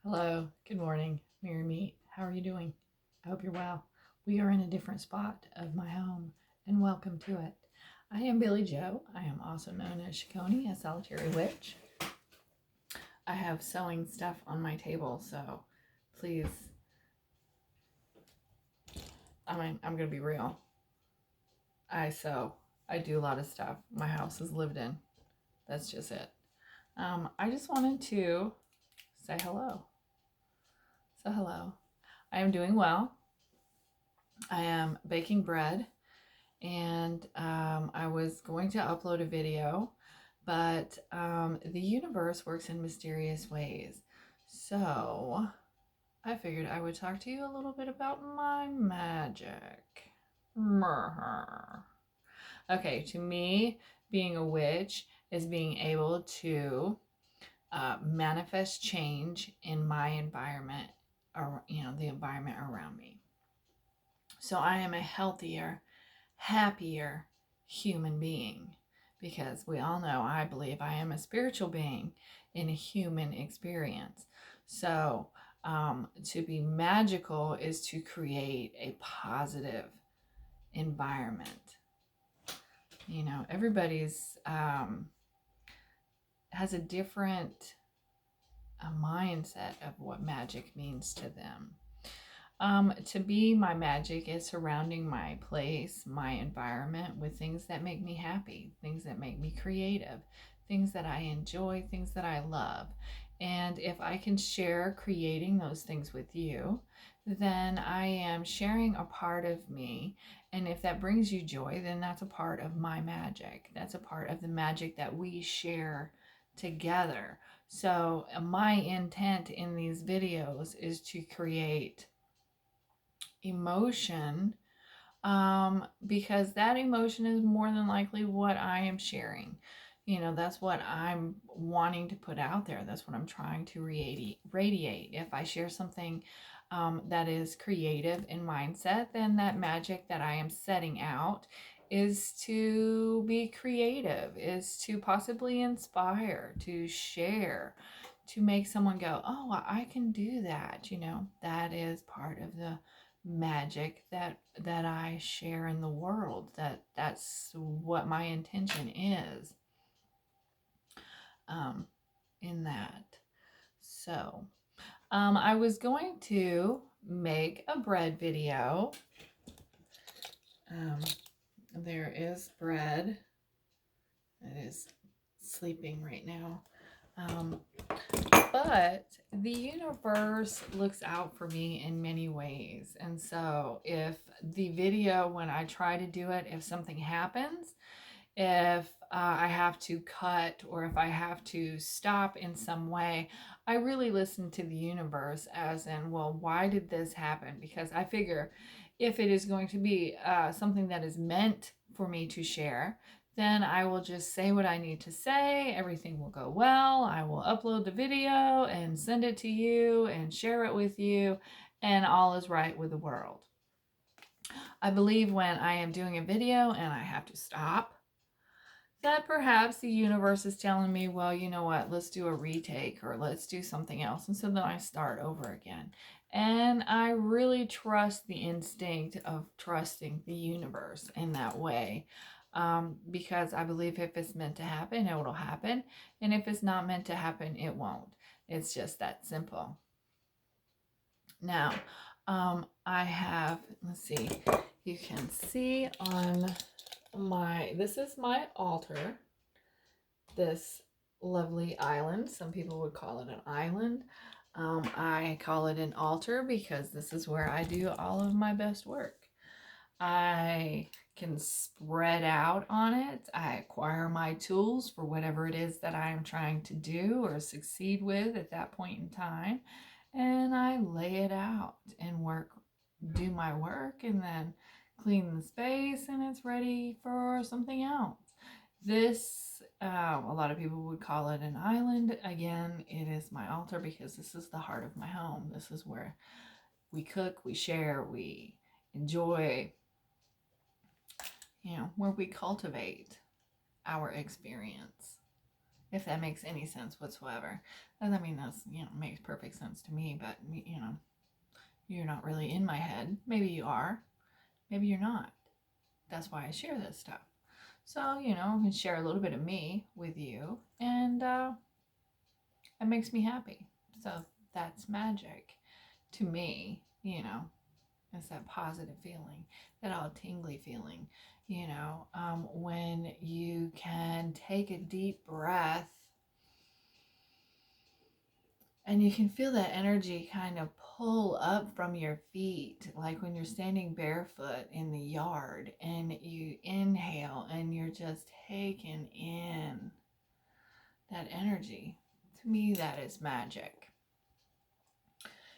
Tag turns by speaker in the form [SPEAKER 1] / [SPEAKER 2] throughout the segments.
[SPEAKER 1] Hello, good morning, Merry Meet. How are you doing? I hope you're well. We are in a different spot of my home, and welcome to it. I am Billy Joe. I am also known as Shikoni, a solitary witch. I have sewing stuff on my table, so please, I'm going to be real. I sew. I do a lot of stuff. My house is lived in. That's just it. I just wanted to say hello. So, hello. I am doing well. I am baking bread, and I was going to upload a video, but the universe works in mysterious ways. So I figured I would talk to you a little bit about my magic. Okay, to me, being a witch is being able to manifest change in my environment, or the environment around me. So I am a healthier, happier human being, because we all know, I believe, I am a spiritual being in a human experience. So to be magical is to create a positive environment. Everybody's has a different mindset of what magic means to them. To be my magic is surrounding my place, my environment with things that make me happy, things that make me creative, things that I enjoy, things that I love. And if I can share creating those things with you, then I am sharing a part of me. And if that brings you joy, then that's a part of my magic. That's a part of the magic that we share together. So my intent in these videos is to create emotion, because that emotion is more than likely what I am sharing. That's what I'm wanting to put out there. That's what I'm trying to radiate. If I share something that is creative in mindset, then that magic that I am setting out is to be creative, is to possibly inspire, to share, to make someone go, oh, I can do that. That is part of the magic that I share in the world. That's what my intention is in that. So I was going to make a bread video. There is bread. It is sleeping right now. But the universe looks out for me in many ways. And so if the video, when I try to do it, if something happens, if I have to cut, or if I have to stop in some way, I really listen to the universe, as in, well, why did this happen? Because I figure if it is going to be something that is meant for me to share, then I will just say what I need to say. Everything will go well. I will upload the video and send it to you and share it with you, and all is right with the world. I believe when I am doing a video and I have to stop, that perhaps the universe is telling me, well, you know what, let's do a retake, or let's do something else. And so then I start over again. And I really trust the instinct of trusting the universe in that way. Because I believe if it's meant to happen, it will happen. And if it's not meant to happen, it won't. It's just that simple. Now, I have, let's see, you can see on this is my altar, this lovely island. Some people would call it an island. I call it an altar because this is where I do all of my best work. I can spread out on it. I acquire my tools for whatever it is that I am trying to do or succeed with at that point in time. And I lay it out and do my work, and then clean the space, and it's ready for something else. This, a lot of people would call it an island. Again, it is my altar because this is the heart of my home. This is where we cook, we share, we enjoy, where we cultivate our experience. if that makes any sense whatsoever. Doesn't mean that's, makes perfect sense to me, but, you're not really in my head. Maybe you are. Maybe you're not. That's why I share this stuff. So, I can share a little bit of me with you, and it makes me happy. So that's magic to me, It's that positive feeling, that all tingly feeling, when you can take a deep breath and you can feel that energy kind of pull up from your feet, like when you're standing barefoot in the yard and you inhale and you're just taking in that energy. To me, that is magic.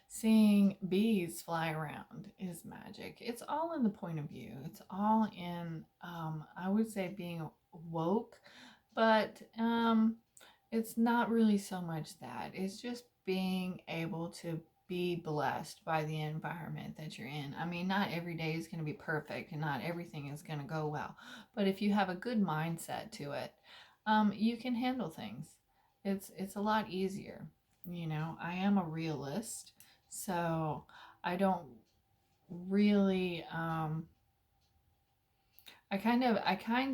[SPEAKER 1] Seeing bees fly around is magic. It's all in the point of view. It's all in, I would say, being woke, but it's not really so much that. It's just being able to be blessed by the environment that you're in. I mean, not every day is going to be perfect and not everything is going to go well. But if you have a good mindset to it, you can handle things. It's a lot easier. I am a realist, so I don't really I kind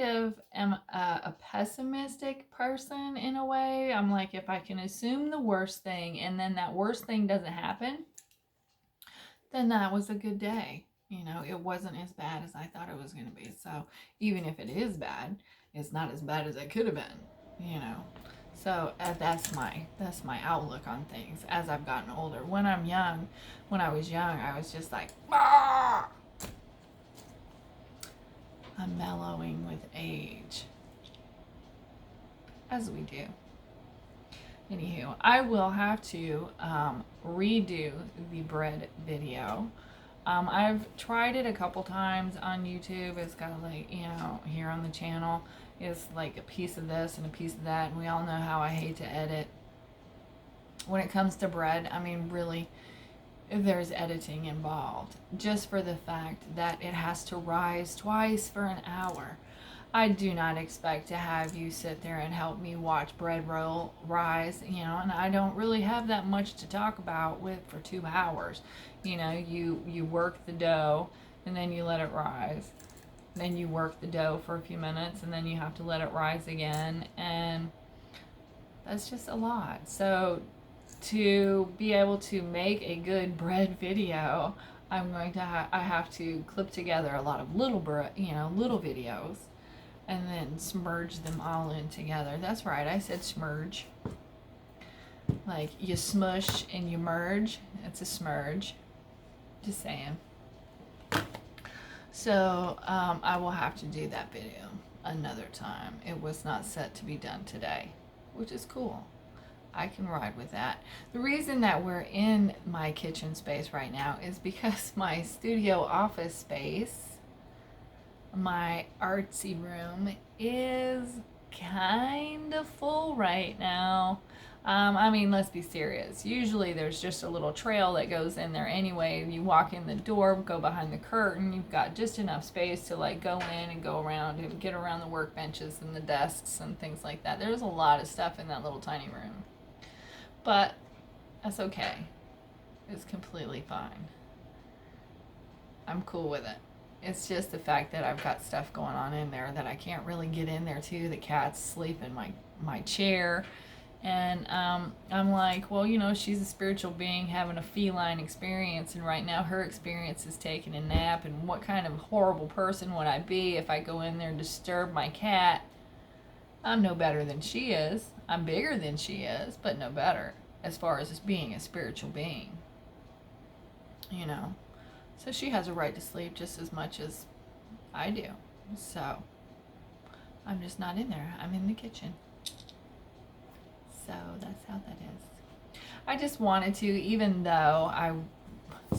[SPEAKER 1] of am a pessimistic person in a way. I'm like, if I can assume the worst thing and then that worst thing doesn't happen, then that was a good day. It wasn't as bad as I thought it was going to be. So even if it is bad, it's not as bad as it could have been. So that's my outlook on things as I've gotten older. When I was young, I was just like, ah! I'm mellowing with age, as we do. Anywho, I will have to redo the bread video. I've tried it a couple times on YouTube. It's got like, here on the channel, it's like a piece of this and a piece of that. And we all know how I hate to edit. When it comes to bread, I mean, really, there's editing involved, just for the fact that it has to rise twice for an hour. I do not expect to have you sit there and help me watch bread roll rise, and I don't really have that much to talk about for 2 hours. You work the dough and then you let it rise. Then you work the dough for a few minutes and then you have to let it rise again, and that's just a lot. So to be able to make a good bread video, I have to clip together a lot of little videos and then smurge them all in together. That's right, I said smurge. Like you smush and you merge. It's a smurge. Just saying. So I will have to do that video another time. It was not set to be done today, which is cool. I can ride with that. The reason that we're in my kitchen space right now is because my studio office space, my artsy room, is kind of full right now. I mean, let's be serious. Usually there's just a little trail that goes in there anyway. You walk in the door, go behind the curtain, you've got just enough space to like go in and go around and get around the workbenches and the desks and things like that. There's a lot of stuff in that little tiny room. But that's okay. It's completely fine. I'm cool with it. It's just the fact that I've got stuff going on in there that I can't really get in there too. The cats sleep in my chair. And I'm like, well, she's a spiritual being having a feline experience, and right now her experience is taking a nap, and what kind of horrible person would I be if I go in there and disturb my cat? I'm no better than she is. I'm bigger than she is, but no better as far as being a spiritual being. So she has a right to sleep just as much as I do. So I'm just not in there. I'm in the kitchen. So that's how that is. I just wanted to, even though I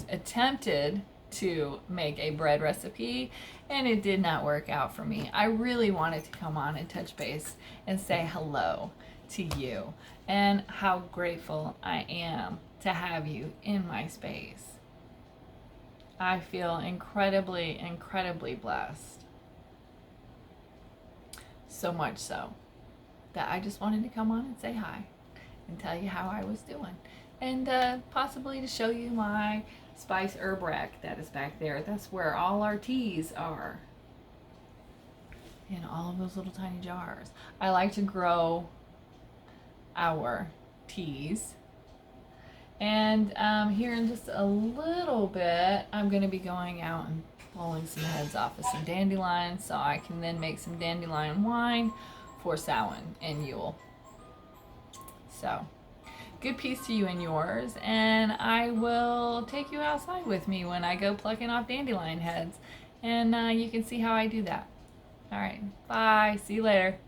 [SPEAKER 1] attempted to make a bread recipe and it did not work out for me, I really wanted to come on and touch base and say hello to you and how grateful I am to have you in my space. I feel incredibly, incredibly blessed. So much so. that I just wanted to come on and say hi and tell you how I was doing. And possibly to show you my spice herb rack that is back there. That's where all our teas are. In all of those little tiny jars. I like to grow our teas. And here in just a little bit, I'm going to be going out and pulling some heads off of some dandelions so I can then make some dandelion wine for Samhain and Yule. So, good peace to you and yours, and I will take you outside with me when I go plucking off dandelion heads, and you can see how I do that. All right, bye. See you later.